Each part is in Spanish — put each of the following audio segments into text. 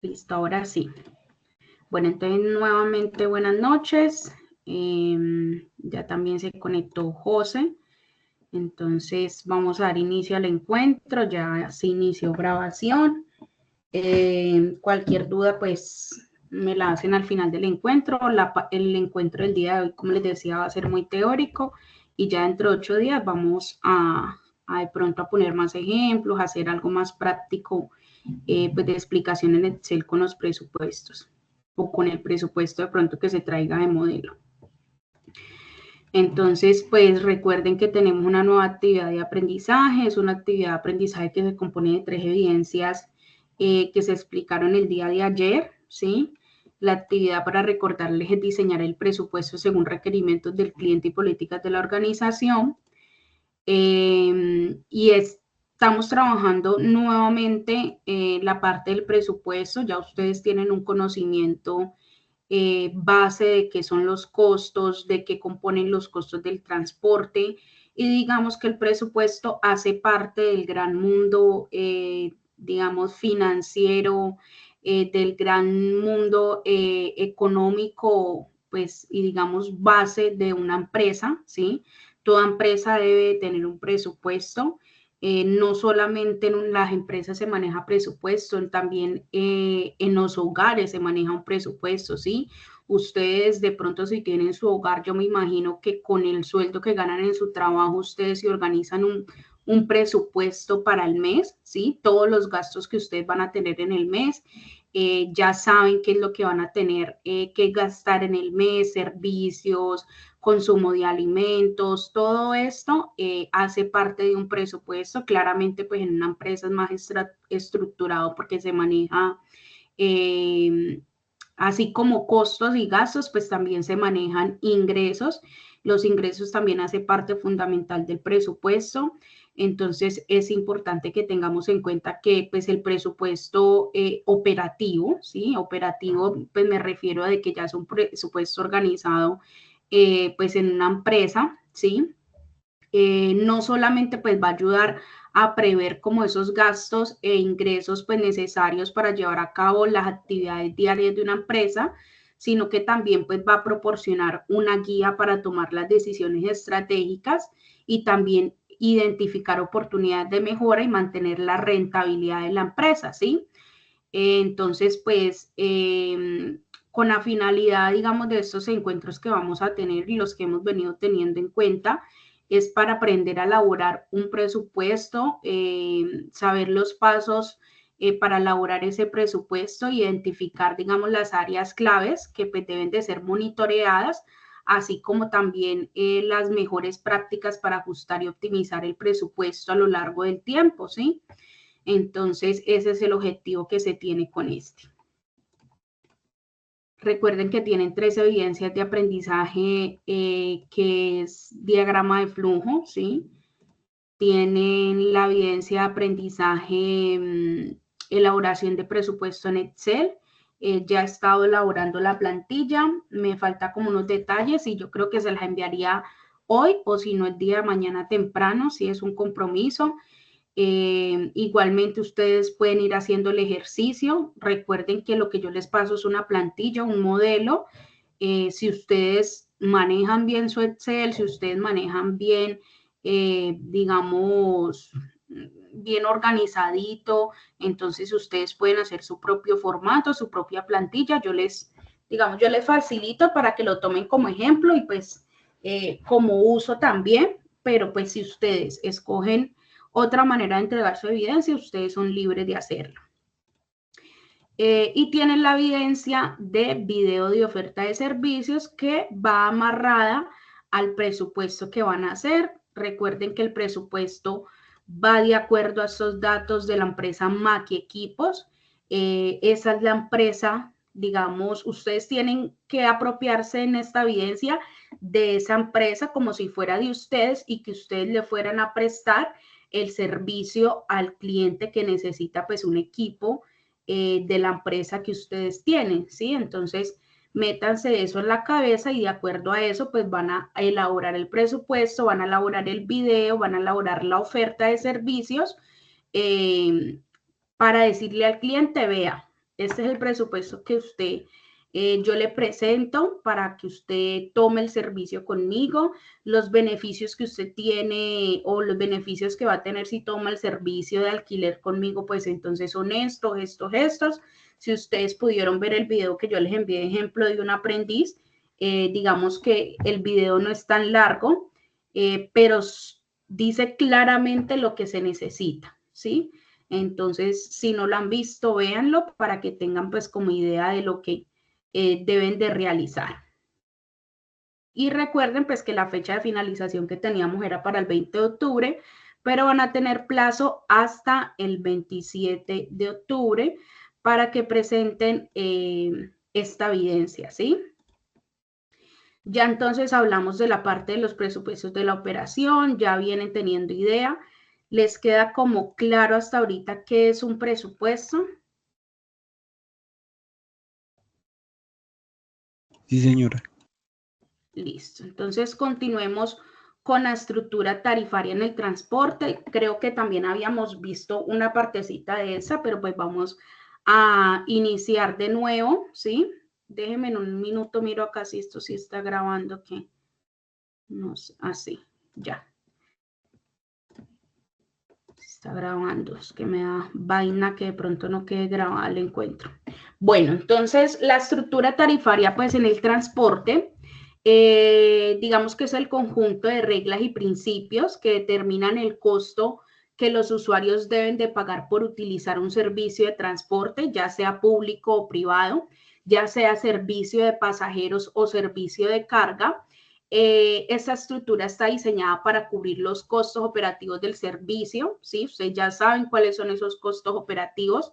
Listo, ahora sí. Bueno, entonces nuevamente buenas noches. Ya también se conectó José. Entonces vamos a dar inicio al encuentro. Ya se inició grabación. Cualquier duda, pues me la hacen al final del encuentro. El encuentro del día de hoy, como les decía, va a ser muy teórico y ya dentro de 8 días vamos a de pronto a poner más ejemplos, a hacer algo más práctico, pues de explicación en Excel con los presupuestos o con el presupuesto de pronto que se traiga de modelo. Entonces, pues recuerden que tenemos una nueva actividad de aprendizaje. Es una actividad de aprendizaje que se compone de 3 evidencias que se explicaron el día de ayer, ¿sí? La actividad para recordarles es diseñar el presupuesto según requerimientos del cliente y políticas de la organización. Y estamos trabajando nuevamente la parte del presupuesto. Ya ustedes tienen un conocimiento base de qué son los costos, de qué componen los costos del transporte, y digamos que el presupuesto hace parte del gran mundo, digamos, financiero, del gran mundo económico, pues, y digamos, base de una empresa, ¿sí? Toda empresa debe tener un presupuesto. No solamente en las empresas se maneja presupuesto, también en los hogares se maneja un presupuesto, ¿sí? Ustedes de pronto si tienen su hogar, yo me imagino que con el sueldo que ganan en su trabajo, ustedes se organizan un presupuesto para el mes, ¿sí? Todos los gastos que ustedes van a tener en el mes, ya saben qué es lo que van a tener que gastar en el mes, servicios, consumo de alimentos, todo esto hace parte de un presupuesto. Claramente, pues en una empresa es más estructurado porque se maneja, así como costos y gastos, pues también se manejan ingresos. Los ingresos también hacen parte fundamental del presupuesto. Entonces es importante que tengamos en cuenta que pues el presupuesto operativo, ¿sí? Operativo, pues me refiero a de que ya es un presupuesto organizado pues en una empresa, ¿sí? No solamente pues va a ayudar a prever como esos gastos e ingresos pues necesarios para llevar a cabo las actividades diarias de una empresa, sino que también pues va a proporcionar una guía para tomar las decisiones estratégicas y también identificar oportunidades de mejora y mantener la rentabilidad de la empresa, ¿sí? Entonces, pues, con la finalidad, digamos, de estos encuentros que vamos a tener y los que hemos venido teniendo en cuenta, es para aprender a elaborar un presupuesto, saber los pasos para elaborar ese presupuesto, identificar, digamos, las áreas claves que pues, deben de ser monitoreadas, así como también las mejores prácticas para ajustar y optimizar el presupuesto a lo largo del tiempo, ¿sí? Entonces, ese es el objetivo que se tiene con este. Recuerden que tienen 3 evidencias de aprendizaje, que es diagrama de flujo, ¿sí? Tienen la evidencia de aprendizaje, elaboración de presupuesto en Excel. Ya he estado elaborando la plantilla, me falta como unos detalles y yo creo que se las enviaría hoy o si no el día de mañana temprano, si es un compromiso. Igualmente ustedes pueden ir haciendo el ejercicio. Recuerden que lo que yo les paso es una plantilla, un modelo. Si ustedes manejan bien su Excel, si ustedes manejan bien, digamos, bien organizadito, entonces ustedes pueden hacer su propio formato, su propia plantilla. Digamos, yo les facilito para que lo tomen como ejemplo y pues como uso también, pero pues si ustedes escogen otra manera de entregar su evidencia, ustedes son libres de hacerlo. Y tienen la evidencia de video de oferta de servicios que va amarrada al presupuesto que van a hacer. Recuerden que el presupuesto va de acuerdo a esos datos de la empresa Maki Equipos. Esa es la empresa, digamos, ustedes tienen que apropiarse en esta evidencia de esa empresa como si fuera de ustedes y que ustedes le fueran a prestar el servicio al cliente que necesita pues un equipo de la empresa que ustedes tienen, ¿sí? Entonces, métanse eso en la cabeza y de acuerdo a eso, pues van a elaborar el presupuesto, van a elaborar el video, van a elaborar la oferta de servicios para decirle al cliente, vea, este es el presupuesto que yo le presento para que usted tome el servicio conmigo, los beneficios que usted tiene o los beneficios que va a tener si toma el servicio de alquiler conmigo, pues entonces son estos. Si ustedes pudieron ver el video que yo les envié, ejemplo de un aprendiz, digamos que el video no es tan largo, pero dice claramente lo que se necesita, ¿sí? Entonces, si no lo han visto, véanlo para que tengan pues como idea de lo que deben de realizar. Y recuerden pues que la fecha de finalización que teníamos era para el 20 de octubre, pero van a tener plazo hasta el 27 de octubre para que presenten esta evidencia, ¿sí? Ya entonces hablamos de la parte de los presupuestos de la operación, ya vienen teniendo idea. ¿Les queda como claro hasta ahorita qué es un presupuesto? Sí, señora. Listo. Entonces continuemos con la estructura tarifaria en el transporte. Creo que también habíamos visto una partecita de esa, pero pues vamos a iniciar de nuevo, ¿sí? Déjenme en un minuto, miro acá si esto sí está grabando, que no sé, así, ya. Está grabando, es que me da vaina que de pronto no quede grabada el encuentro. Bueno, entonces la estructura tarifaria pues en el transporte, digamos que es el conjunto de reglas y principios que determinan el costo que los usuarios deben de pagar por utilizar un servicio de transporte, ya sea público o privado, ya sea servicio de pasajeros o servicio de carga. Esa estructura está diseñada para cubrir los costos operativos del servicio, ¿sí? Ustedes ya saben cuáles son esos costos operativos,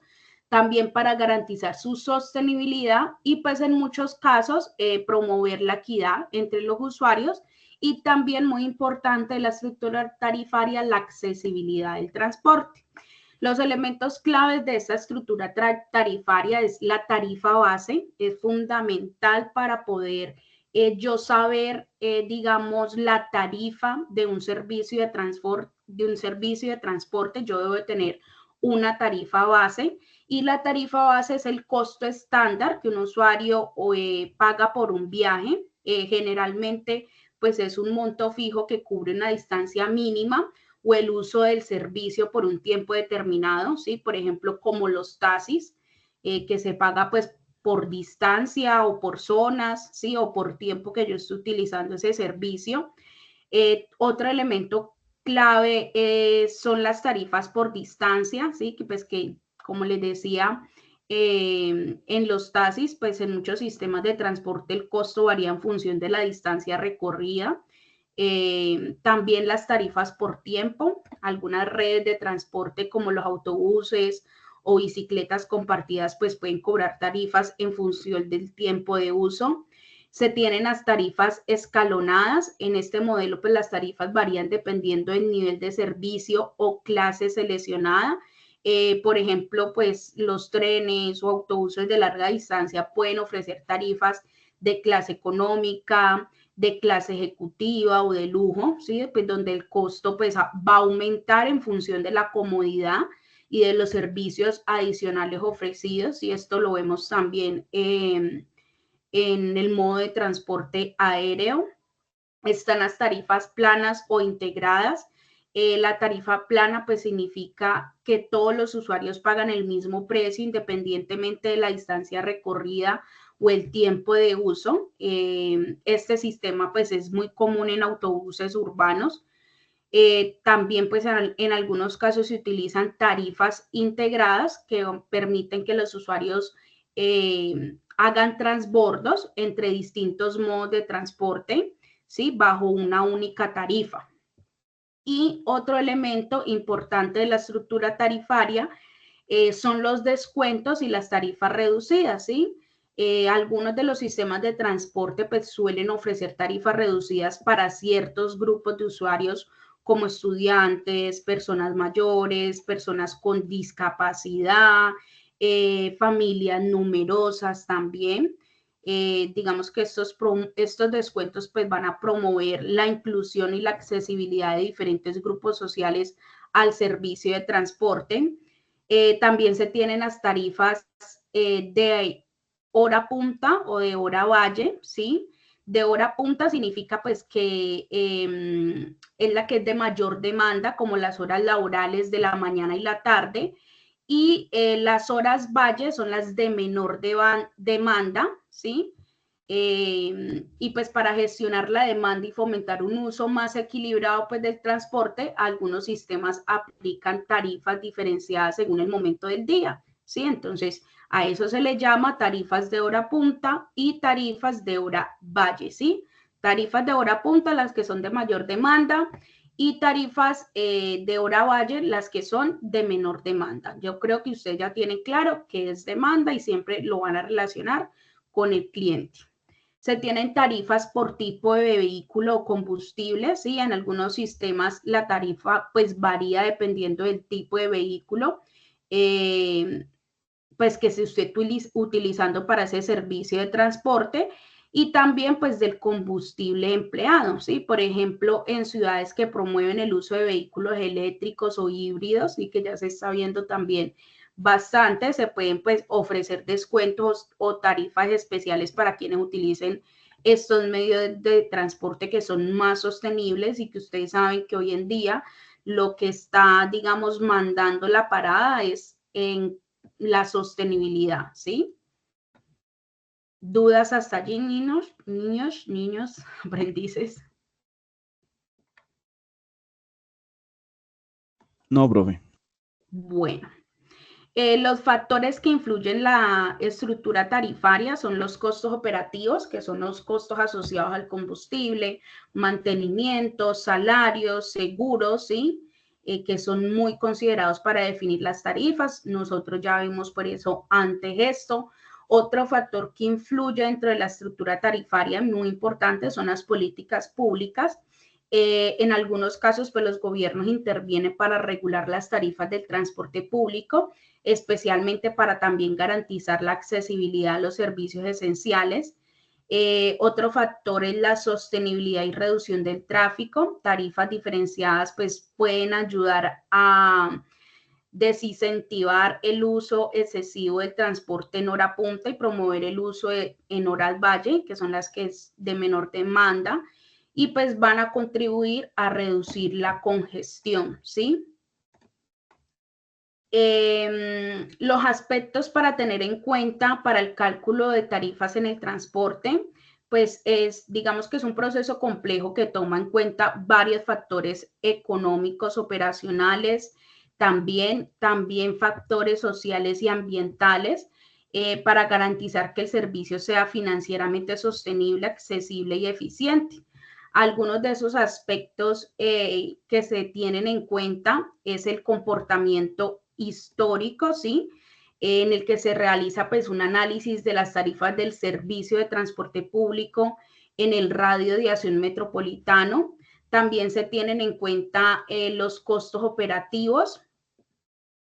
también para garantizar su sostenibilidad y pues en muchos casos promover la equidad entre los usuarios y también muy importante la estructura tarifaria, la accesibilidad del transporte. Los elementos claves de esta estructura tarifaria es la tarifa base, es fundamental para poder yo saber, digamos, la tarifa de un servicio de transporte, yo debo de tener una tarifa base y la tarifa base es el costo estándar que un usuario paga por un viaje. Generalmente, pues es un monto fijo que cubre una distancia mínima o el uso del servicio por un tiempo determinado, ¿sí? Por ejemplo, como los taxis, que se paga pues por distancia o por zonas, ¿sí? O por tiempo que yo estoy utilizando ese servicio. Otro elemento clave son las tarifas por distancia, ¿sí? Que pues que, como les decía, en los taxis, pues en muchos sistemas de transporte el costo varía en función de la distancia recorrida. También las tarifas por tiempo, algunas redes de transporte como los autobuses o bicicletas compartidas pues pueden cobrar tarifas en función del tiempo de uso. Se tienen las tarifas escalonadas. En este modelo pues las tarifas varían dependiendo del nivel de servicio o clase seleccionada. Por ejemplo, pues los trenes o autobuses de larga distancia pueden ofrecer tarifas de clase económica, de clase ejecutiva o de lujo, ¿sí? Pues donde el costo pues va a aumentar en función de la comodidad y de los servicios adicionales ofrecidos, y esto lo vemos también en el modo de transporte aéreo. Están las tarifas planas o integradas. La tarifa plana pues significa que todos los usuarios pagan el mismo precio independientemente de la distancia recorrida o el tiempo de uso. Este sistema pues es muy común en autobuses urbanos. También pues en algunos casos se utilizan tarifas integradas que permiten que los usuarios hagan transbordos entre distintos modos de transporte, ¿sí? Bajo una única tarifa. Y otro elemento importante de la estructura tarifaria son los descuentos y las tarifas reducidas, ¿sí? Algunos de los sistemas de transporte pues, suelen ofrecer tarifas reducidas para ciertos grupos de usuarios como estudiantes, personas mayores, personas con discapacidad, familias numerosas también. Digamos que estos descuentos pues, van a promover la inclusión y la accesibilidad de diferentes grupos sociales al servicio de transporte. También se tienen las tarifas de hora punta o de hora valle, ¿sí? De hora punta significa pues que es la que es de mayor demanda, como las horas laborales de la mañana y la tarde, y las horas valle son las de menor demanda, ¿sí? Y pues para gestionar la demanda y fomentar un uso más equilibrado pues del transporte, algunos sistemas aplican tarifas diferenciadas según el momento del día, ¿sí? Entonces, a eso se le llama tarifas de hora punta y tarifas de hora valle, ¿sí? Tarifas de hora punta, las que son de mayor demanda, y tarifas de hora valle, las que son de menor demanda. Yo creo que ustedes ya tienen claro qué es demanda y siempre lo van a relacionar con el cliente. Se tienen tarifas por tipo de vehículo o combustible, ¿sí? En algunos sistemas la tarifa pues varía dependiendo del tipo de vehículo, pues que se esté utilizando para ese servicio de transporte, y también pues del combustible empleado, ¿sí? Por ejemplo, en ciudades que promueven el uso de vehículos eléctricos o híbridos, y que ya se está viendo también bastante, se pueden pues ofrecer descuentos o tarifas especiales para quienes utilicen estos medios de transporte que son más sostenibles, y que ustedes saben que hoy en día lo que está, digamos, mandando la parada es en la sostenibilidad, ¿sí? ¿Dudas hasta allí, niños, aprendices? No, profe. Bueno, los factores que influyen en la estructura tarifaria son los costos operativos, que son los costos asociados al combustible, mantenimiento, salarios, seguros, ¿sí? Que son muy considerados para definir las tarifas. Nosotros ya vimos por eso antes esto. Otro factor que influye dentro de la estructura tarifaria muy importante son las políticas públicas. En algunos casos, pues los gobiernos intervienen para regular las tarifas del transporte público, especialmente para también garantizar la accesibilidad a los servicios esenciales. Otro factor es la sostenibilidad y reducción del tráfico. Tarifas diferenciadas pues pueden ayudar a desincentivar el uso excesivo del transporte en hora punta y promover el uso en horas valle, que son las que es de menor demanda, y pues van a contribuir a reducir la congestión, ¿sí? Los aspectos para tener en cuenta para el cálculo de tarifas en el transporte, pues digamos que es un proceso complejo que toma en cuenta varios factores económicos, operacionales, también factores sociales y ambientales, para garantizar que el servicio sea financieramente sostenible, accesible y eficiente. Algunos de esos aspectos que se tienen en cuenta es el comportamiento histórico, ¿sí? En el que se realiza pues un análisis de las tarifas del servicio de transporte público en el radio de acción metropolitano. También se tienen en cuenta los costos operativos,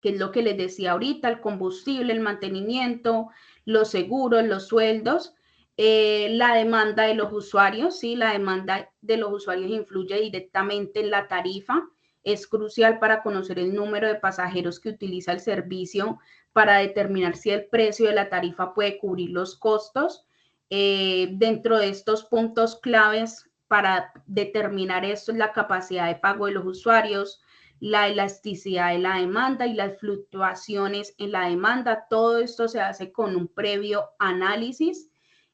que es lo que les decía ahorita, el combustible, el mantenimiento, los seguros, los sueldos, la demanda de los usuarios, ¿sí? La demanda de los usuarios influye directamente en la tarifa. Es crucial para conocer el número de pasajeros que utiliza el servicio para determinar si el precio de la tarifa puede cubrir los costos. Dentro de estos puntos claves para determinar esto es la capacidad de pago de los usuarios, la elasticidad de la demanda y las fluctuaciones en la demanda. Todo esto se hace con un previo análisis,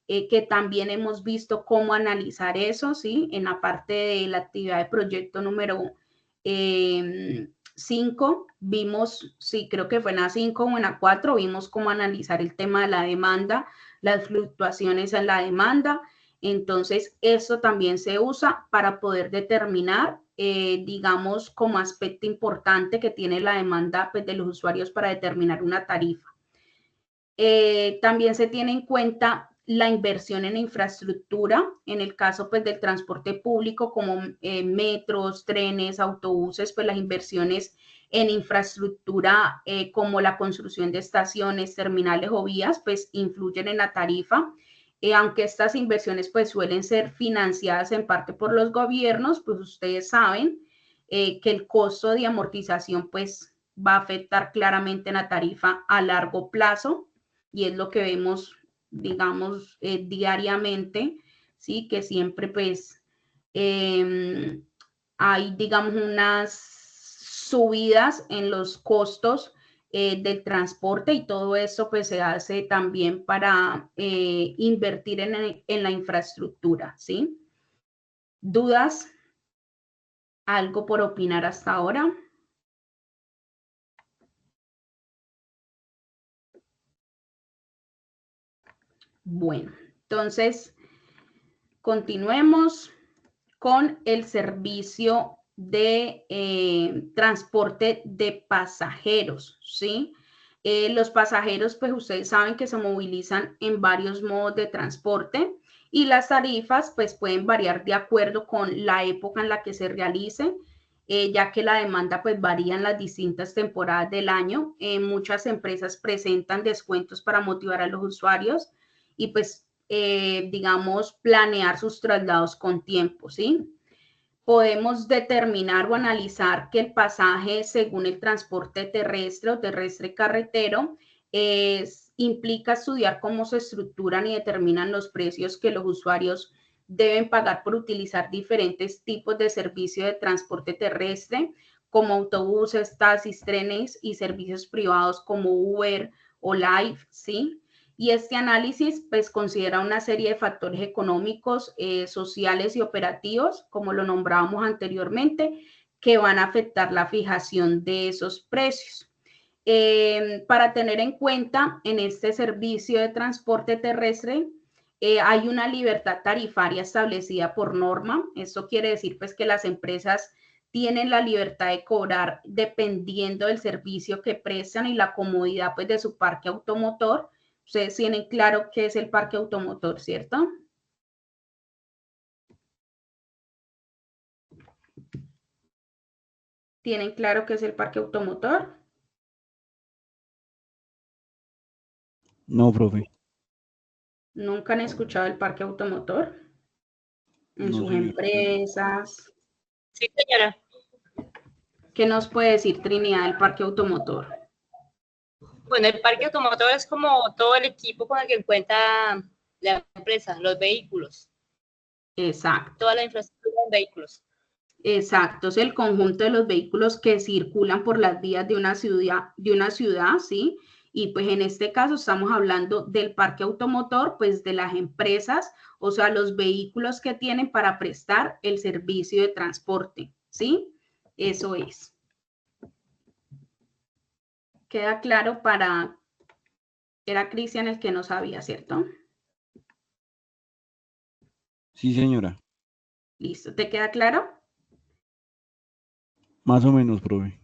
que también hemos visto cómo analizar eso, ¿sí? En la parte de la actividad de proyecto número 5, vimos, sí, creo que fue en la 5 o en la 4, vimos cómo analizar el tema de la demanda, las fluctuaciones en la demanda. Entonces, eso también se usa para poder determinar, digamos, como aspecto importante que tiene la demanda pues, de los usuarios para determinar una tarifa. También se tiene en cuenta la inversión en infraestructura, en el caso pues, del transporte público como metros, trenes, autobuses, pues las inversiones en infraestructura como la construcción de estaciones, terminales o vías, pues influyen en la tarifa. Aunque estas inversiones pues suelen ser financiadas en parte por los gobiernos, pues ustedes saben que el costo de amortización pues va a afectar claramente en la tarifa a largo plazo. y es lo que vemos, digamos, diariamente, ¿sí? Que siempre pues hay, digamos, unas subidas en los costos del transporte y todo eso pues se hace también para invertir en la infraestructura, ¿sí? ¿Dudas? ¿Algo por opinar hasta ahora? Bueno, entonces continuemos con el servicio de transporte de pasajeros, ¿sí? Los pasajeros, pues ustedes saben que se movilizan en varios modos de transporte y las tarifas, pues pueden variar de acuerdo con la época en la que se realice, ya que la demanda, pues varía en las distintas temporadas del año. Muchas empresas presentan descuentos para motivar a los usuarios y pues digamos, planear sus traslados con tiempo, ¿sí? Podemos determinar o analizar que el pasaje según el transporte terrestre o terrestre carretero implica estudiar cómo se estructuran y determinan los precios que los usuarios deben pagar por utilizar diferentes tipos de servicio de transporte terrestre, como autobuses, taxis, trenes y servicios privados como Uber o Lyft, ¿sí? Y este análisis pues considera una serie de factores económicos, sociales y operativos, como lo nombrábamos anteriormente, que van a afectar la fijación de esos precios. Para tener en cuenta en este servicio de transporte terrestre, hay una libertad tarifaria establecida por norma. Esto quiere decir pues que las empresas tienen la libertad de cobrar dependiendo del servicio que prestan y la comodidad pues de su parque automotor. Ustedes tienen claro qué es el parque automotor, ¿cierto? ¿Tienen claro qué es el parque automotor? No, profe. ¿Nunca han escuchado el parque automotor? En No, sus señor. empresas. Sí, señora. ¿Qué nos puede decir Trinidad del parque automotor? Bueno, el parque automotor es como todo el equipo con el que cuenta la empresa, los vehículos, Exacto. toda la infraestructura de vehículos. Exacto, es el conjunto de los vehículos que circulan por las vías de una ciudad, ¿sí? Y pues en este caso estamos hablando del parque automotor, pues de las empresas, o sea, los vehículos que tienen para prestar el servicio de transporte, ¿sí? Eso es. Queda claro para... Era Cristian el que no sabía, ¿cierto? Sí, señora. Listo, ¿te queda claro? Más o menos, profe.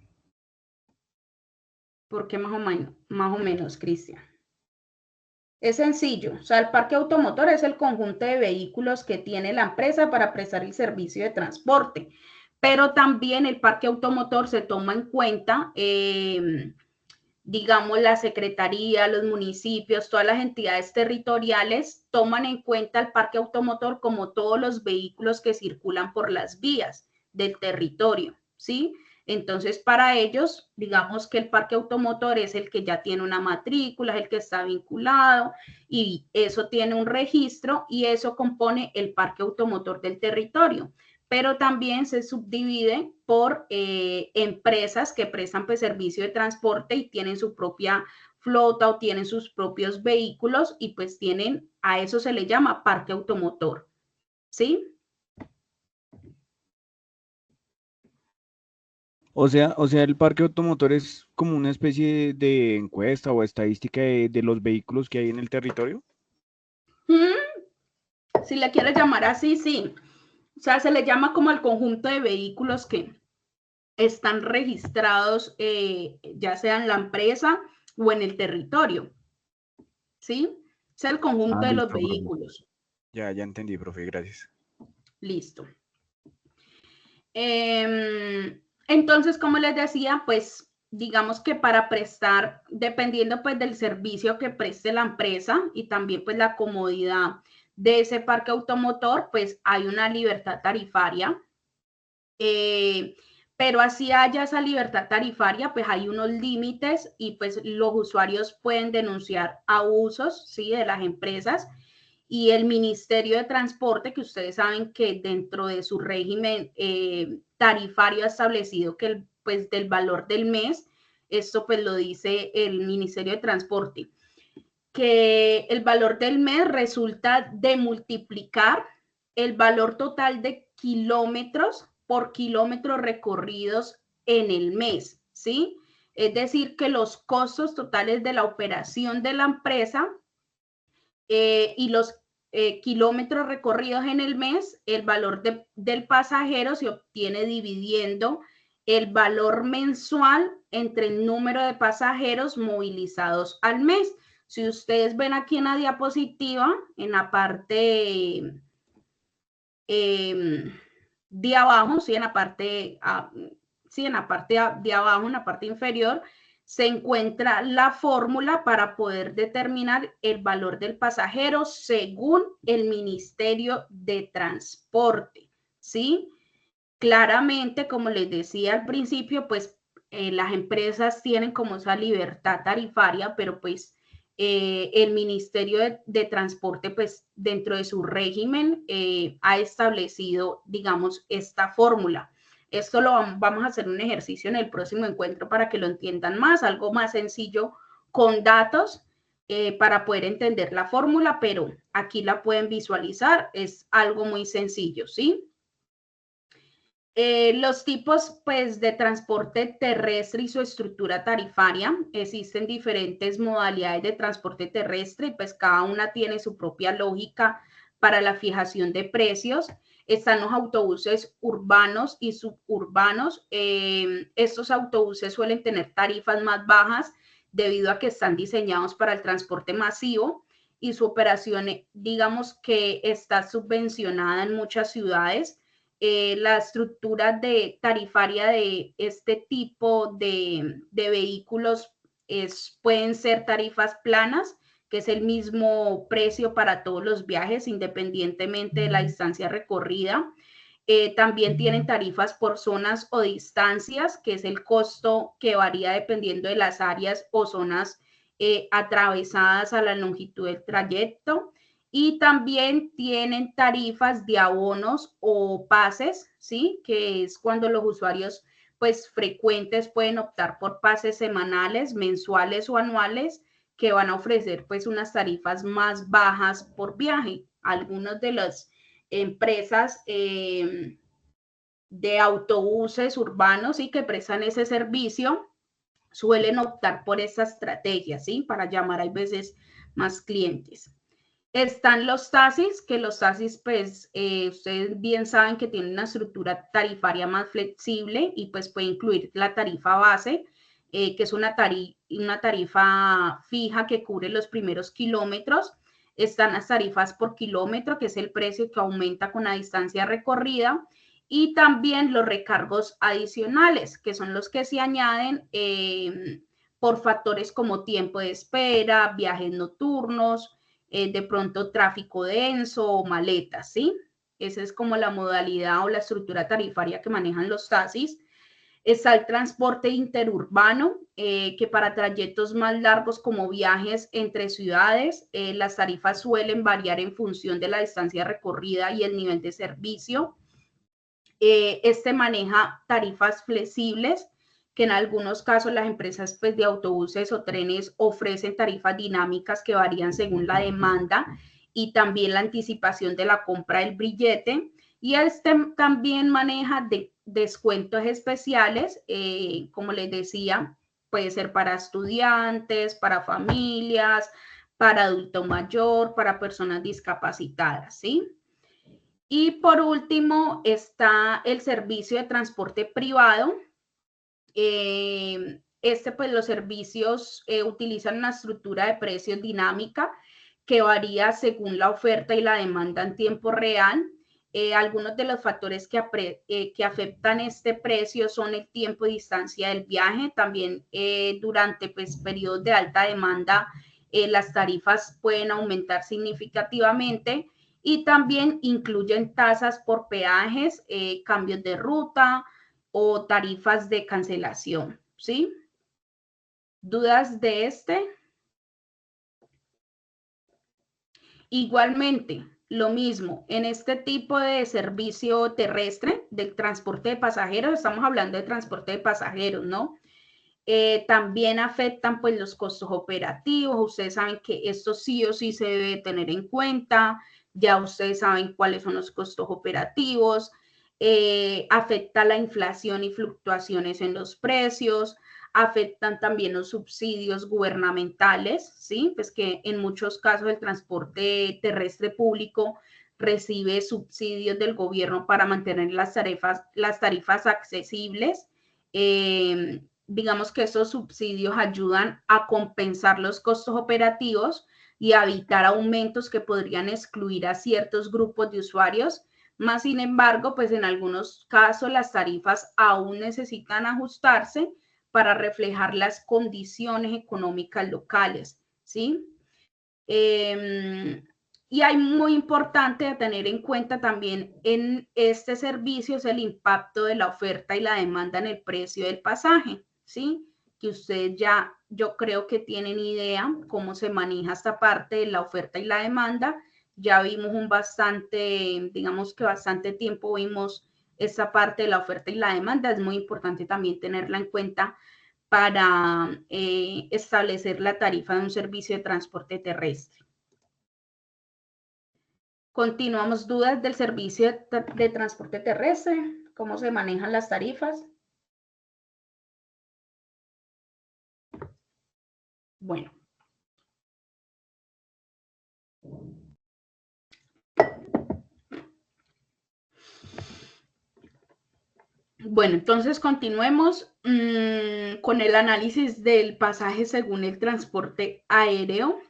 ¿Por qué más o menos, Cristian? Es sencillo, o sea, el parque automotor es el conjunto de vehículos que tiene la empresa para prestar el servicio de transporte, pero también el parque automotor se toma en cuenta, digamos, la secretaría, los municipios, todas las entidades territoriales toman en cuenta el parque automotor como todos los vehículos que circulan por las vías del territorio, ¿sí? Entonces, para ellos, digamos que el parque automotor es el que ya tiene una matrícula, es el que está vinculado y eso tiene un registro y eso compone el parque automotor del territorio. Pero también se subdivide por empresas que prestan pues, servicio de transporte y tienen su propia flota o tienen sus propios vehículos y pues tienen, a eso se le llama parque automotor, ¿sí? O sea, el parque automotor es como una especie de encuesta o estadística de los vehículos que hay en el territorio. Si le quieres llamar así, sí. O sea, se le llama como el conjunto de vehículos que están registrados, ya sea en la empresa o en el territorio, ¿sí? Es el conjunto de los Listo, profe. vehículos. Ya entendí, profe, gracias. Listo. Entonces, como les decía, pues digamos que para prestar, dependiendo pues del servicio que preste la empresa y también pues la comodidad de ese parque automotor, pues hay una libertad tarifaria. pero así haya esa libertad tarifaria, pues hay unos límites y pues los usuarios pueden denunciar abusos, ¿sí?, de las empresas, y el Ministerio de Transporte, que ustedes saben que dentro de su régimen tarifario ha establecido que pues del valor del mes, esto pues lo dice el Ministerio de Transporte, que el valor del mes resulta de multiplicar el valor total de kilómetros por kilómetros recorridos en el mes, ¿sí? Es decir, que los costos totales de la operación de la empresa y los kilómetros recorridos en el mes, el valor del pasajero se obtiene dividiendo el valor mensual entre el número de pasajeros movilizados al mes. Si ustedes ven aquí en la diapositiva, en la parte de abajo, sí, en la parte, en la parte de abajo, en la parte inferior, se encuentra la fórmula para poder determinar el valor del pasajero según el Ministerio de Transporte, ¿sí? Claramente, como les decía al principio, pues las empresas tienen como esa libertad tarifaria, pero pues el Ministerio de Transporte, pues dentro de su régimen, ha establecido, digamos, esta fórmula. Esto lo vamos a hacer un ejercicio en el próximo encuentro para que lo entiendan más, algo más sencillo con datos para poder entender la fórmula, pero aquí la pueden visualizar, es algo muy sencillo, ¿sí? Los tipos pues, de transporte terrestre y su estructura tarifaria. Existen diferentes modalidades de transporte terrestre y pues cada una tiene su propia lógica para la fijación de precios. Están los autobuses urbanos y suburbanos. Estos autobuses suelen tener tarifas más bajas debido a que están diseñados para el transporte masivo y su operación, digamos que está subvencionada en muchas ciudades. La estructura tarifaria de este tipo de vehículos pueden ser tarifas planas, que es el mismo precio para todos los viajes, independientemente de la distancia recorrida. También tienen tarifas por zonas o distancias, que es el costo que varía dependiendo de las áreas o zonas atravesadas a la longitud del trayecto. Y también tienen tarifas de abonos o pases, ¿sí? Que es cuando los usuarios pues frecuentes pueden optar por pases semanales, mensuales o anuales que van a ofrecer pues unas tarifas más bajas por viaje. Algunos de las empresas de autobuses urbanos y que prestan ese servicio suelen optar por esa estrategia, ¿sí? Para llamar a veces más clientes. Están los taxis, que los taxis, pues, ustedes bien saben que tienen una estructura tarifaria más flexible y pues puede incluir la tarifa base, que es una tarifa fija que cubre los primeros kilómetros. Están las tarifas por kilómetro, que es el precio que aumenta con la distancia recorrida. Y también los recargos adicionales, que son los que se añaden por factores como tiempo de espera, viajes nocturnos, de pronto tráfico denso o maletas, ¿sí? Esa es como la modalidad o la estructura tarifaria que manejan los taxis. Está el transporte interurbano, que para trayectos más largos como viajes entre ciudades, las tarifas suelen variar en función de la distancia recorrida y el nivel de servicio. Este maneja tarifas flexibles, que en algunos casos las empresas pues, de autobuses o trenes ofrecen tarifas dinámicas que varían según la demanda y también la anticipación de la compra del billete. Y este también maneja descuentos especiales, como les decía, puede ser para estudiantes, para familias, para adulto mayor, para personas discapacitadas, ¿sí? Y por último está el servicio de transporte privado. Pues los servicios utilizan una estructura de precios dinámica que varía según la oferta y la demanda en tiempo real. Algunos de los factores que afectan este precio son el tiempo y distancia del viaje. También durante pues, periodos de alta demanda, las tarifas pueden aumentar significativamente y también incluyen tasas por peajes, cambios de ruta, o tarifas de cancelación, ¿sí? ¿Dudas de este? Igualmente, lo mismo, en este tipo de servicio terrestre del transporte de pasajeros, estamos hablando de transporte de pasajeros, ¿no? También afectan pues los costos operativos. Ustedes saben que esto sí o sí se debe tener en cuenta. Ya ustedes saben cuáles son los costos operativos. Afecta la inflación y fluctuaciones en los precios. Afectan también los subsidios gubernamentales, ¿sí? Pues que en muchos casos el transporte terrestre público recibe subsidios del gobierno para mantener las tarifas accesibles. Digamos que esos subsidios ayudan a compensar los costos operativos y a evitar aumentos que podrían excluir a ciertos grupos de usuarios. Más sin embargo, pues en algunos casos las tarifas aún necesitan ajustarse para reflejar las condiciones económicas locales, ¿sí? Y hay muy importante tener en cuenta también en este servicio es el impacto de la oferta y la demanda en el precio del pasaje, ¿sí? Que ustedes ya, yo creo que tienen idea cómo se maneja esta parte de la oferta y la demanda. Ya vimos digamos que bastante tiempo vimos esta parte de la oferta y la demanda. Es muy importante también tenerla en cuenta para establecer la tarifa de un servicio de transporte terrestre. Continuamos, dudas del servicio de transporte terrestre, cómo se manejan las tarifas. Bueno. Bueno, entonces continuemos con el análisis del pasaje según el transporte aéreo.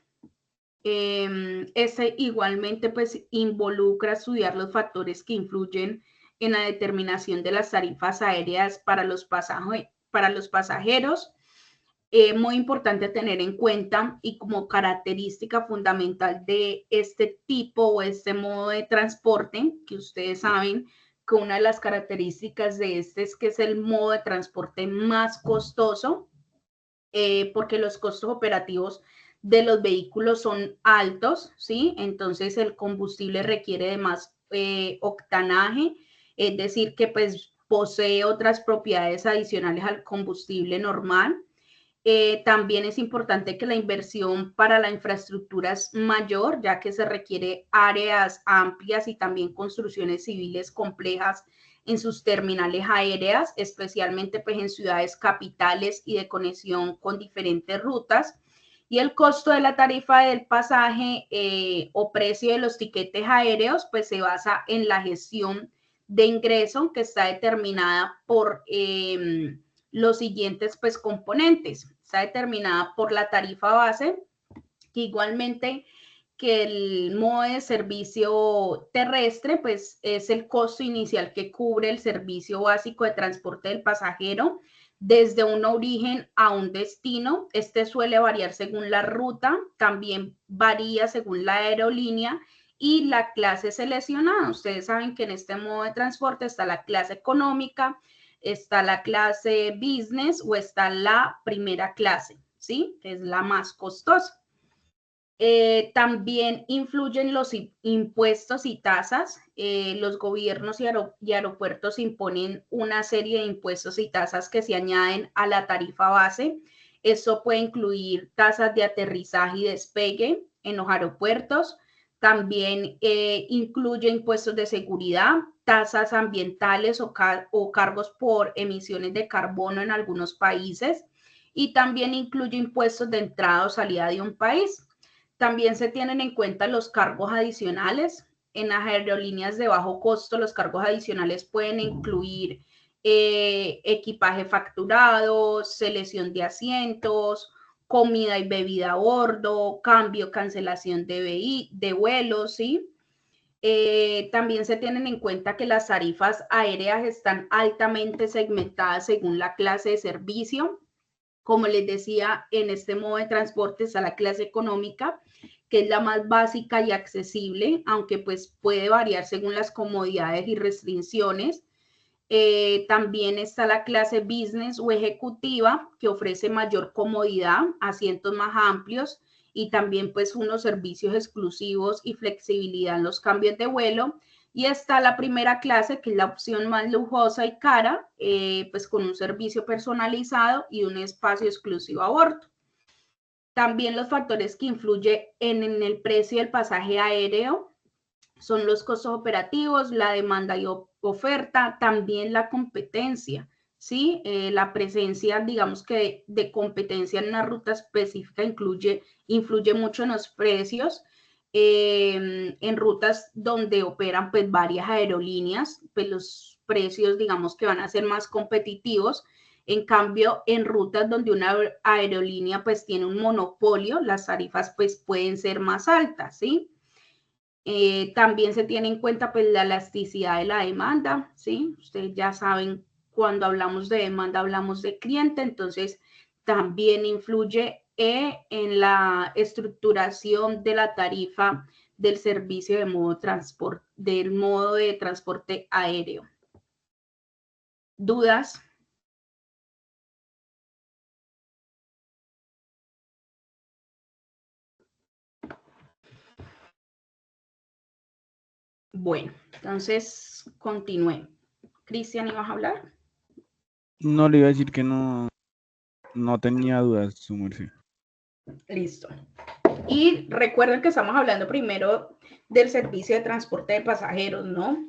Este igualmente pues involucra estudiar los factores que influyen en la determinación de las tarifas aéreas para los pasajeros. Muy importante tener en cuenta y como característica fundamental de este tipo o este modo de transporte, que ustedes saben que una de las características de este es que es el modo de transporte más costoso, porque los costos operativos de los vehículos son altos, ¿sí? Entonces el combustible requiere de más octanaje, es decir, que pues posee otras propiedades adicionales al combustible normal. También es importante que la inversión para la infraestructura es mayor, ya que se requiere áreas amplias y también construcciones civiles complejas en sus terminales aéreas, especialmente pues, en ciudades capitales y de conexión con diferentes rutas. Y el costo de la tarifa del pasaje o precio de los tiquetes aéreos, pues se basa en la gestión de ingreso que está determinada por los siguientes pues, componentes. Está determinada por la tarifa base, que igualmente que el modo de servicio terrestre, pues es el costo inicial que cubre el servicio básico de transporte del pasajero desde un origen a un destino. Este suele variar según la ruta, también varía según la aerolínea y la clase seleccionada. Ustedes saben que en este modo de transporte está la clase económica, está la clase business o está la primera clase, ¿sí? Que es la más costosa. También influyen los impuestos y tasas. Los gobiernos y aeropuertos imponen una serie de impuestos y tasas que se añaden a la tarifa base. Eso puede incluir tasas de aterrizaje y despegue en los aeropuertos. También incluye impuestos de seguridad, tasas ambientales o cargos por emisiones de carbono en algunos países. Y también incluye impuestos de entrada o salida de un país. También se tienen en cuenta los cargos adicionales. En las aerolíneas de bajo costo, los cargos adicionales pueden incluir equipaje facturado, selección de asientos, comida y bebida a bordo, cambio, cancelación de vuelos, ¿sí? También se tienen en cuenta que las tarifas aéreas están altamente segmentadas según la clase de servicio. Como les decía, en este modo de transporte está la clase económica, que es la más básica y accesible, aunque pues puede variar según las comodidades y restricciones. También está la clase business o ejecutiva, que ofrece mayor comodidad, asientos más amplios y también pues unos servicios exclusivos y flexibilidad en los cambios de vuelo. Y está la primera clase, que es la opción más lujosa y cara, pues con un servicio personalizado y un espacio exclusivo a bordo. También los factores que influyen en el precio del pasaje aéreo son los costos operativos, la demanda y oferta, también la competencia, ¿sí? La presencia, digamos que de competencia en una ruta específica influye mucho en los precios. En rutas donde operan pues varias aerolíneas, pues los precios digamos que van a ser más competitivos. En cambio, en rutas donde una aerolínea pues tiene un monopolio, las tarifas pues pueden ser más altas, ¿sí? También se tiene en cuenta pues la elasticidad de la demanda, ¿sí? Ustedes ya saben, cuando hablamos de demanda hablamos de cliente, entonces también influye en la estructuración de la tarifa del servicio del modo de transporte aéreo. ¿Dudas? Bueno, entonces continúe. Cristian, ¿ibas a hablar? No, le iba a decir que no tenía dudas, su merced. Listo. Y recuerden que estamos hablando primero del servicio de transporte de pasajeros, ¿no?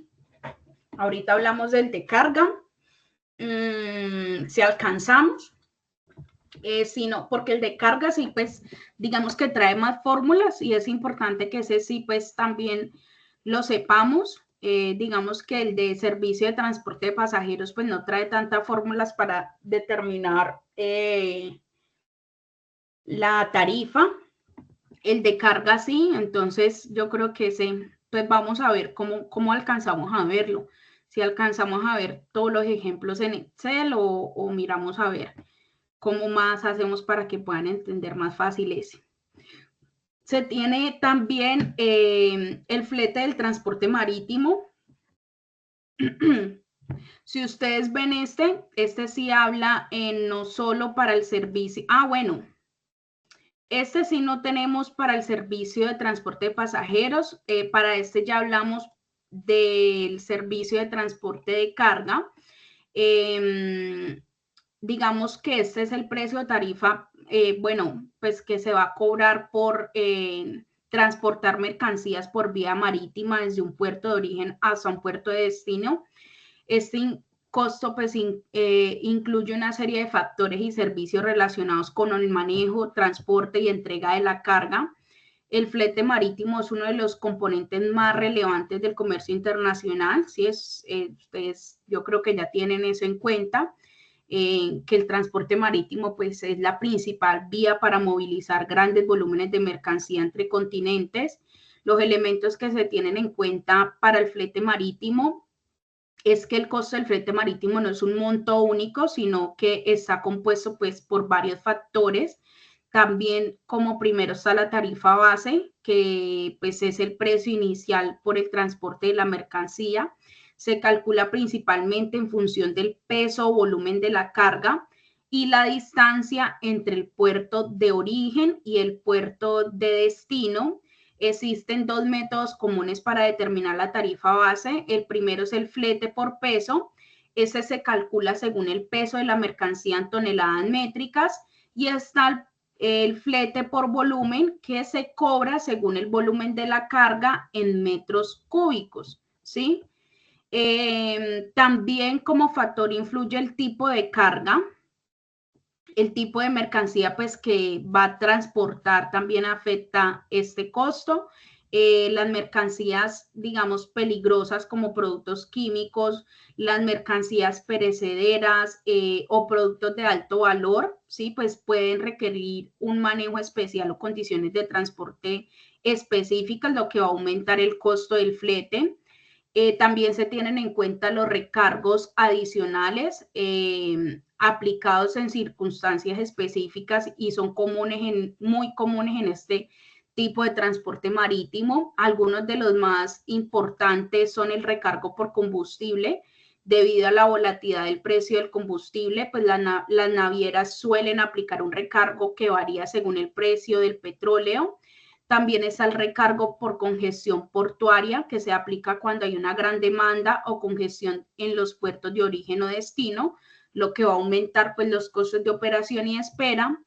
Ahorita hablamos del de carga. Si alcanzamos, si no, porque el de carga sí, pues, digamos que trae más fórmulas y es importante que ese sí, pues, también lo sepamos. Digamos que el de servicio de transporte de pasajeros, pues, no trae tantas fórmulas para determinar la tarifa. El de carga sí, entonces yo creo que ese, pues vamos a ver cómo alcanzamos a verlo. Si alcanzamos a ver todos los ejemplos en Excel o miramos a ver cómo más hacemos para que puedan entender más fácil ese. Se tiene también el flete del transporte marítimo. Si ustedes ven este sí habla no solo para el servicio. Bueno. Este sí no tenemos para el servicio de transporte de pasajeros. Para este ya hablamos del servicio de transporte de carga. Digamos que este es el precio de tarifa, bueno, pues que se va a cobrar por transportar mercancías por vía marítima desde un puerto de origen hasta un puerto de destino. Este costo pues incluye una serie de factores y servicios relacionados con el manejo, transporte y entrega de la carga. El flete marítimo es uno de los componentes más relevantes del comercio internacional. ¿Sí? Ustedes yo creo que ya tienen eso en cuenta, que el transporte marítimo pues es la principal vía para movilizar grandes volúmenes de mercancía entre continentes. Los elementos que se tienen en cuenta para el flete marítimo es que el costo del flete marítimo no es un monto único, sino que está compuesto pues por varios factores. También como primero está la tarifa base, que pues es el precio inicial por el transporte de la mercancía. Se calcula principalmente en función del peso o volumen de la carga y la distancia entre el puerto de origen y el puerto de destino. Existen dos métodos comunes para determinar la tarifa base. El primero es el flete por peso. Ese se calcula según el peso de la mercancía en toneladas métricas. Y está el flete por volumen, que se cobra según el volumen de la carga en metros cúbicos, ¿sí? También como factor influye el tipo de carga. El tipo de mercancía pues que va a transportar también afecta este costo. Las mercancías, digamos, peligrosas como productos químicos, las mercancías perecederas o productos de alto valor, ¿sí? Pues pueden requerir un manejo especial o condiciones de transporte específicas, lo que va a aumentar el costo del flete. También se tienen en cuenta los recargos adicionales aplicados en circunstancias específicas y son muy comunes en este tipo de transporte marítimo. Algunos de los más importantes son el recargo por combustible, debido a la volatilidad del precio del combustible, pues las navieras suelen aplicar un recargo que varía según el precio del petróleo. También está el recargo por congestión portuaria, que se aplica cuando hay una gran demanda o congestión en los puertos de origen o destino, lo que va a aumentar pues los costos de operación y espera.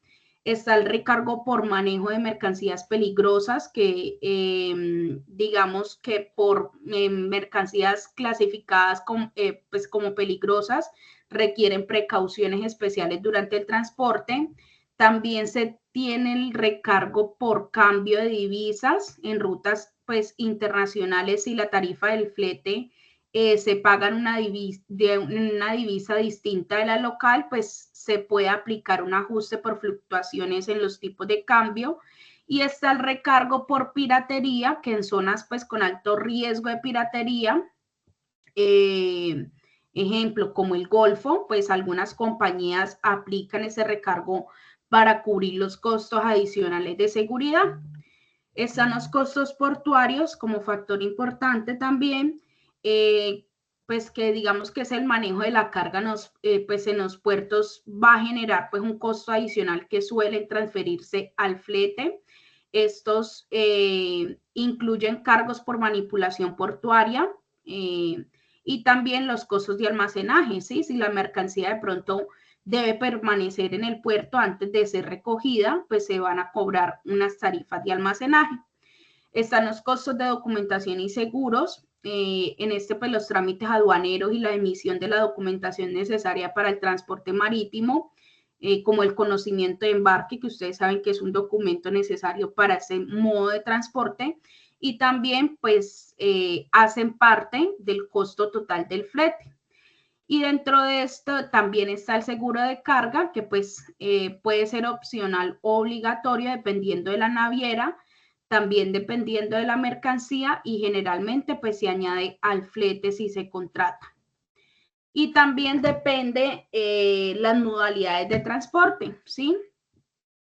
Está el recargo por manejo de mercancías peligrosas, que digamos que por mercancías clasificadas pues como peligrosas requieren precauciones especiales durante el transporte. También se tiene el recargo por cambio de divisas en rutas pues internacionales y la tarifa del flete se pagan una divisa distinta de la local, pues se puede aplicar un ajuste por fluctuaciones en los tipos de cambio. Y está el recargo por piratería, que en zonas pues con alto riesgo de piratería, ejemplo como el Golfo, pues algunas compañías aplican ese recargo para cubrir los costos adicionales de seguridad. Están los costos portuarios como factor importante también, pues que digamos que es el manejo de la carga pues en los puertos va a generar pues un costo adicional que suelen transferirse al flete. Estos incluyen cargos por manipulación portuaria y también los costos de almacenaje, ¿sí? Si la mercancía de pronto debe permanecer en el puerto antes de ser recogida, pues se van a cobrar unas tarifas de almacenaje. Están los costos de documentación y seguros. En este, pues los trámites aduaneros y la emisión de la documentación necesaria para el transporte marítimo, como el conocimiento de embarque, que ustedes saben que es un documento necesario para ese modo de transporte, y también pues hacen parte del costo total del flete. Y dentro de esto también está el seguro de carga, que pues puede ser opcional o obligatorio dependiendo de la naviera, también dependiendo de la mercancía y generalmente pues se añade al flete si se contrata. Y también depende las modalidades de transporte, ¿sí?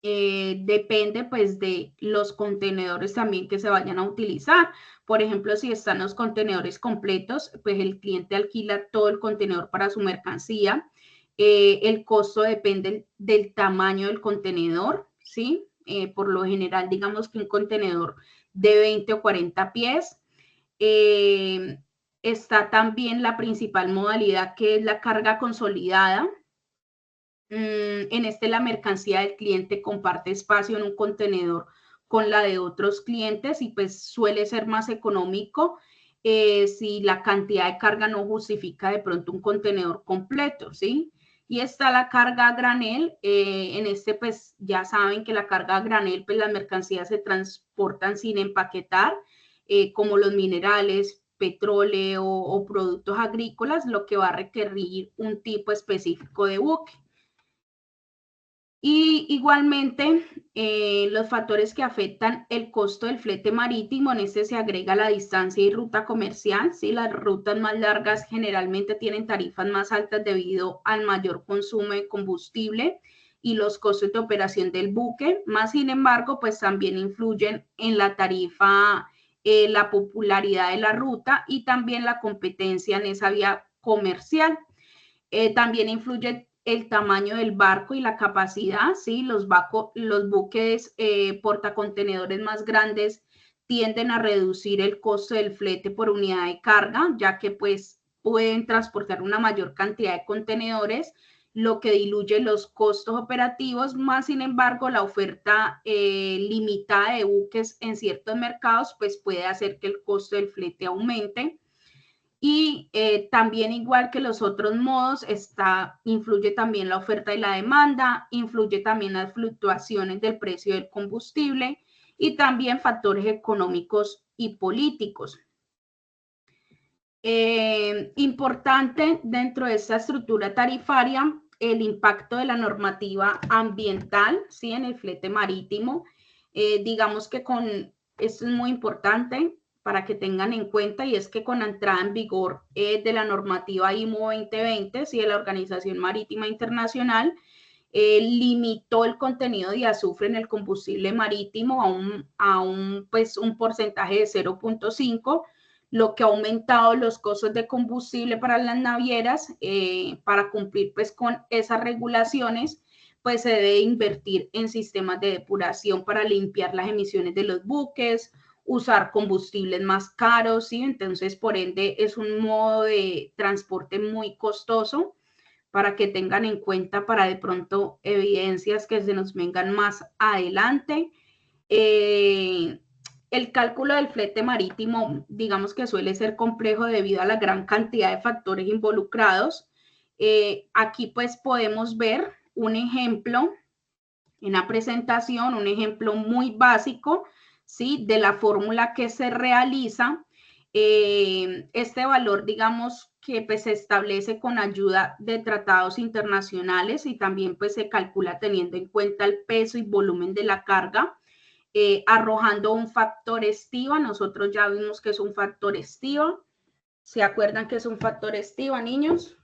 Depende pues de los contenedores también que se vayan a utilizar. Por ejemplo, si están los contenedores completos, pues el cliente alquila todo el contenedor para su mercancía. El costo depende del tamaño del contenedor, ¿sí? Por lo general, digamos que un contenedor de 20 o 40 pies. Está también la principal modalidad, que es la carga consolidada. En este, la mercancía del cliente comparte espacio en un contenedor con la de otros clientes y pues suele ser más económico si la cantidad de carga no justifica de pronto un contenedor completo, ¿sí? Y está la carga a granel. En este, pues ya saben que la carga a granel, pues las mercancías se transportan sin empaquetar, como los minerales, petróleo o productos agrícolas, lo que va a requerir un tipo específico de buque. Y igualmente, los factores que afectan el costo del flete marítimo, en este se agrega la distancia y ruta comercial, ¿sí? Las rutas más largas generalmente tienen tarifas más altas debido al mayor consumo de combustible y los costos de operación del buque. Más sin embargo, pues también influyen en la tarifa, la popularidad de la ruta y también la competencia en esa vía comercial. También influye el tamaño del barco y la capacidad, ¿sí? Los buques portacontenedores más grandes tienden a reducir el costo del flete por unidad de carga, ya que pues pueden transportar una mayor cantidad de contenedores, lo que diluye los costos operativos. Más sin embargo, la oferta limitada de buques en ciertos mercados pues puede hacer que el costo del flete aumente. Y también, igual que los otros modos, influye también la oferta y la demanda, influye también las fluctuaciones del precio del combustible y también factores económicos y políticos. Importante dentro de esta estructura tarifaria, el impacto de la normativa ambiental, ¿sí? En el flete marítimo. Digamos que esto es muy importante para que tengan en cuenta, y es que con la entrada en vigor de la normativa IMO 2020, ¿sí? De la Organización Marítima Internacional, limitó el contenido de azufre en el combustible marítimo a un porcentaje de 0.5, lo que ha aumentado los costos de combustible para las navieras, para cumplir pues con esas regulaciones, pues se debe invertir en sistemas de depuración para limpiar las emisiones de los buques, usar combustibles más caros, ¿sí? Entonces, por ende, es un modo de transporte muy costoso para que tengan en cuenta para de pronto evidencias que se nos vengan más adelante. El cálculo del flete marítimo, digamos que suele ser complejo debido a la gran cantidad de factores involucrados. Aquí pues podemos ver un ejemplo en la presentación, un ejemplo muy básico, ¿sí? De la fórmula que se realiza. Este valor, digamos, que pues se establece con ayuda de tratados internacionales y también pues se calcula teniendo en cuenta el peso y volumen de la carga, arrojando un factor estiva. Nosotros ya vimos que es un factor estiva. ¿Se acuerdan que es un factor estiva, niños?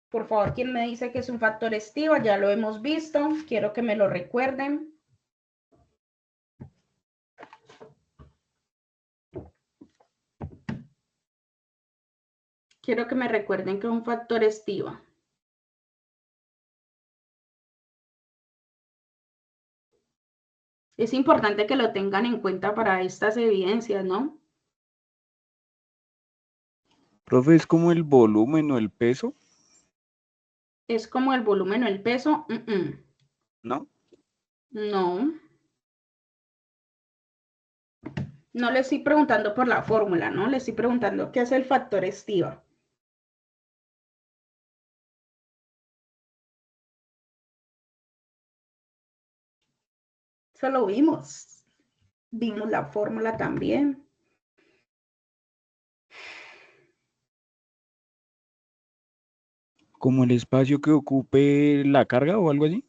Por favor, ¿quién me dice que es un factor estiva? Ya lo hemos visto. Quiero que me lo recuerden. Quiero que me recuerden que es un factor estiva. Es importante que lo tengan en cuenta para estas evidencias, ¿no? Profe, ¿es como el volumen o el peso? Es como el volumen o el peso. ¿No? No. No le estoy preguntando por la fórmula, ¿no? Le estoy preguntando qué es el factor estiva. Eso lo vimos. Vimos la fórmula también. ¿Como el espacio que ocupe la carga o algo así?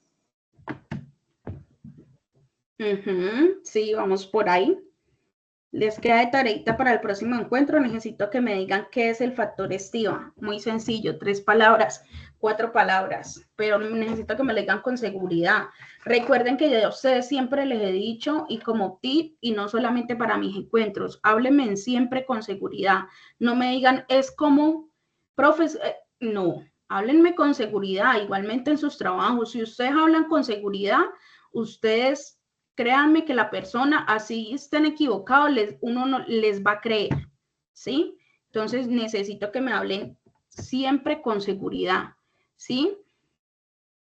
Sí, vamos por ahí. Les queda de tareita para el próximo encuentro. Necesito que me digan qué es el factor estiva. Muy sencillo, 3 palabras, 4 palabras, pero necesito que me lo digan con seguridad. Recuerden que yo a ustedes siempre les he dicho, y como tip, y no solamente para mis encuentros, háblenme siempre con seguridad. No me digan, es como, profes, no, háblenme con seguridad, igualmente en sus trabajos. Si ustedes hablan con seguridad, ustedes... Créanme que la persona, así estén equivocados, uno no, les va a creer, ¿sí? Entonces necesito que me hablen siempre con seguridad, ¿sí?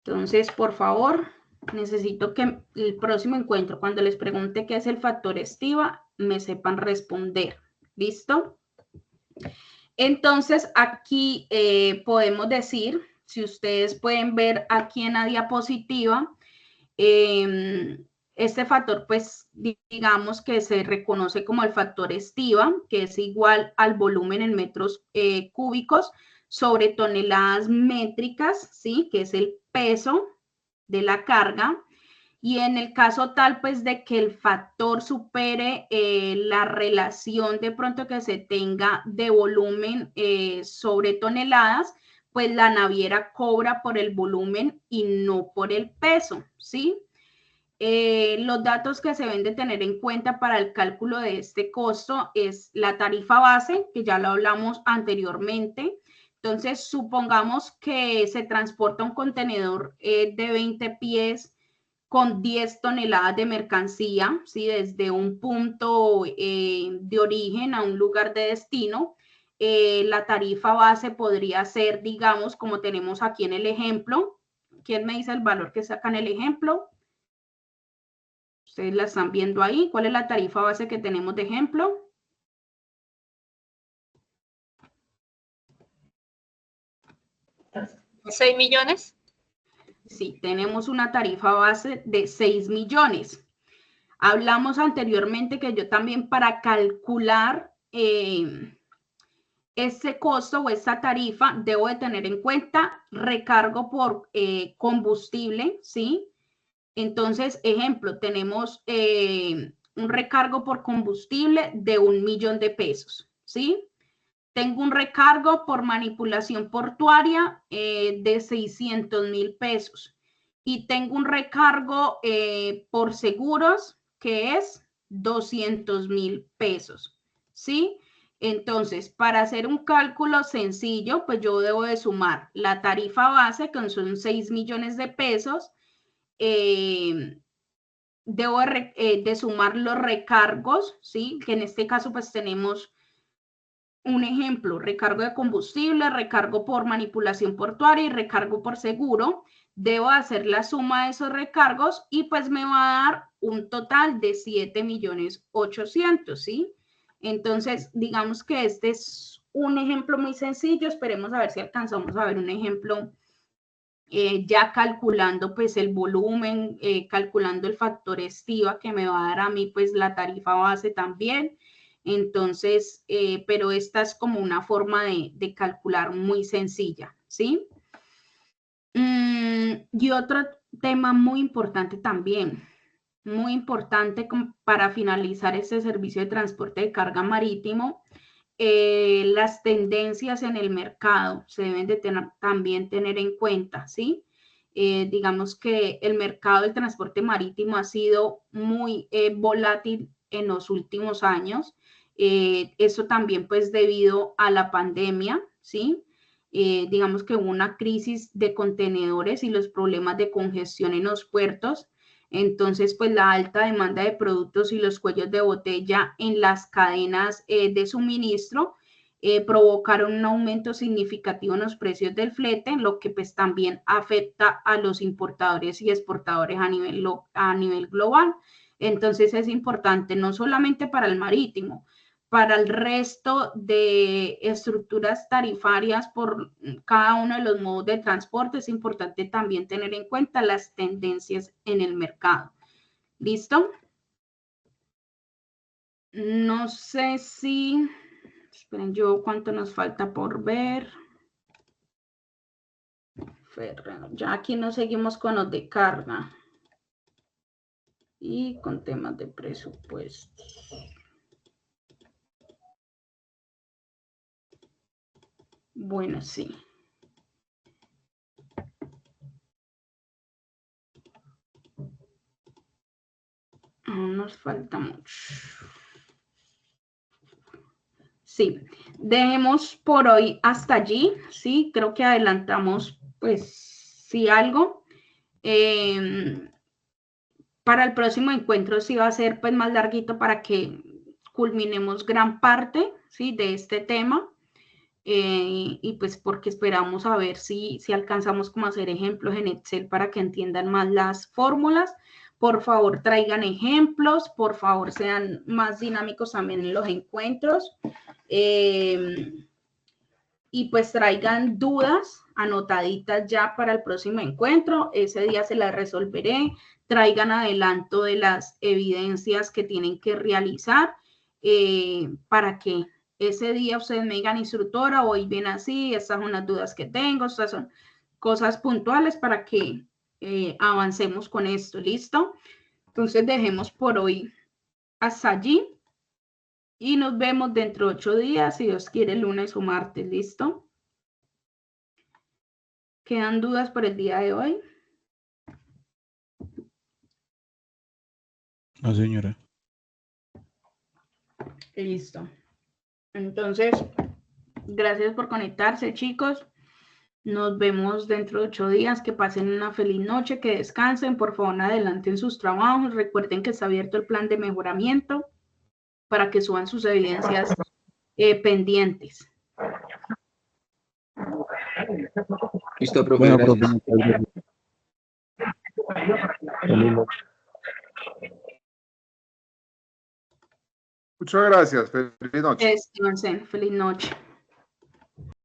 Entonces, por favor, necesito que el próximo encuentro, cuando les pregunte qué es el factor estiva, me sepan responder, ¿listo? Entonces, aquí podemos decir, si ustedes pueden ver aquí en la diapositiva, este factor, pues, digamos que se reconoce como el factor estiva, que es igual al volumen en metros cúbicos sobre toneladas métricas, ¿sí? Que es el peso de la carga. Y en el caso tal, pues, de que el factor supere la relación de pronto que se tenga de volumen sobre toneladas, pues la naviera cobra por el volumen y no por el peso, ¿sí? Los datos que se deben de tener en cuenta para el cálculo de este costo es la tarifa base, que ya lo hablamos anteriormente. Entonces, supongamos que se transporta un contenedor de 20 pies con 10 toneladas de mercancía, ¿sí? Desde un punto de origen a un lugar de destino. La tarifa base podría ser, digamos, como tenemos aquí en el ejemplo. ¿Quién me dice el valor que saca en el ejemplo? Ustedes la están viendo ahí. ¿Cuál es la tarifa base que tenemos de ejemplo? ¿6 millones? Sí, tenemos una tarifa base de 6 millones. Hablamos anteriormente que yo también para calcular ese costo o esa tarifa debo de tener en cuenta recargo por combustible, ¿sí? Entonces, ejemplo, tenemos un recargo por combustible de 1 millón de pesos, ¿sí? Tengo un recargo por manipulación portuaria de 600,000 pesos y tengo un recargo por seguros que es 200,000 pesos. ¿sí? Entonces, para hacer un cálculo sencillo, pues yo debo de sumar la tarifa base, que son 6 millones de pesos, debo de sumar los recargos, ¿sí? Que en este caso pues tenemos un ejemplo, recargo de combustible, recargo por manipulación portuaria y recargo por seguro. Debo hacer la suma de esos recargos y pues me va a dar un total de 7.800.000, ¿sí? Entonces, digamos que este es un ejemplo muy sencillo. Esperemos a ver si alcanzamos a ver un ejemplo ya calculando pues el volumen, calculando el factor estiva que me va a dar a mí pues la tarifa base también. Entonces, pero esta es como una forma de calcular muy sencilla, ¿sí? Y otro tema muy importante también, muy importante para finalizar este servicio de transporte de carga marítimo, las tendencias en el mercado se deben de también tener en cuenta, ¿sí? Digamos que el mercado del transporte marítimo ha sido muy volátil en los últimos años. Eso también pues debido a la pandemia, ¿sí? Digamos que hubo una crisis de contenedores y los problemas de congestión en los puertos. Entonces, pues la alta demanda de productos y los cuellos de botella en las cadenas de suministro provocaron un aumento significativo en los precios del flete, lo que pues también afecta a los importadores y exportadores a nivel global. Entonces es importante no solamente para el marítimo, para el resto de estructuras tarifarias por cada uno de los modos de transporte, es importante también tener en cuenta las tendencias en el mercado. ¿Listo? No sé si... Esperen yo, ¿cuánto nos falta por ver? Ya aquí nos seguimos con los de carga y con temas de presupuestos. Bueno, sí. Aún nos falta mucho. Sí, dejemos por hoy hasta allí, sí, creo que adelantamos, pues, sí, algo. Para el próximo encuentro sí va a ser, pues, más larguito para que culminemos gran parte, sí, de este tema. Y pues porque esperamos a ver si alcanzamos como a hacer ejemplos en Excel para que entiendan más las fórmulas. Por favor, traigan ejemplos, por favor, sean más dinámicos también en los encuentros. Y pues traigan dudas anotaditas ya para el próximo encuentro. Ese día se las resolveré. Traigan adelanto de las evidencias que tienen que realizar para que ese día ustedes me digan, instructora, hoy viene así, estas son las dudas que tengo, estas son cosas puntuales para que avancemos con esto, ¿listo? Entonces dejemos por hoy hasta allí y nos vemos dentro de 8 días, si Dios quiere, lunes o martes, ¿listo? ¿Quedan dudas por el día de hoy? No, señora. Listo. Entonces, gracias por conectarse, chicos. Nos vemos dentro de 8 días. Que pasen una feliz noche, que descansen. Por favor, adelanten sus trabajos. Recuerden que está abierto el plan de mejoramiento para que suban sus evidencias pendientes. Listo, profe. Bueno, Gracias. profe. Muchas gracias. Feliz noche. Descansen. Feliz noche.